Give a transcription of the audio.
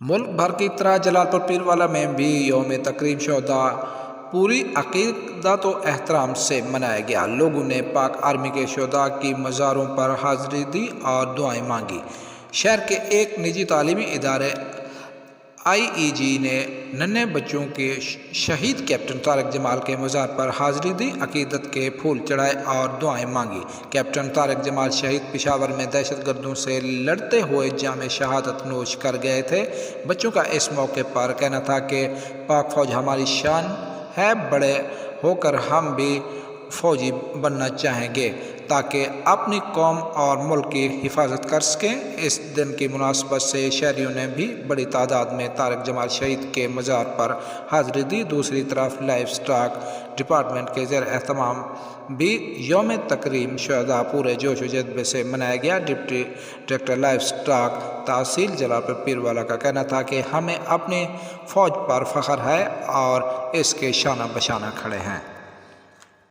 ملک بھر کی طرح جلال پیروالا میں بھی یوم تکریم شہداء پوری عقیدت و احترام سے منایا گیا۔ لوگوں نے پاک آرمی کے شہداء کی مزاروں پر حاضری دی اور دعائیں مانگی۔ شہر کے ایک نجی تعلیمی ادارے IEG نے ننھے بچوں کے شہید کیپٹن طارق جمال کے مزار پر حاضری دی، عقیدت کے پھول چڑھائے اور دعائیں مانگی۔ کیپٹن طارق جمال شہید پشاور میں دہشت گردوں سے لڑتے ہوئے جام شہادت نوش کر گئے تھے۔ بچوں کا اس موقع پر کہنا تھا کہ پاک فوج ہماری شان ہے، بڑے ہو کر ہم بھی فوجی بننا چاہیں گے تاکہ اپنی قوم اور ملک کی حفاظت کر سکیں۔ اس دن کی مناسبت سے شہریوں نے بھی بڑی تعداد میں طارق جمال شہید کے مزار پر حاضری دی۔ دوسری طرف لائف سٹاک ڈپارٹمنٹ کے زیر اہتمام بھی یوم تکریم شہداء پورے جوش و جذبے سے منایا گیا۔ ڈپٹی ڈائریکٹر لائف سٹاک تحصیل جلال پیروالا کا کہنا تھا کہ ہمیں اپنی فوج پر فخر ہے اور اس کے شانہ بشانہ کھڑے ہیں۔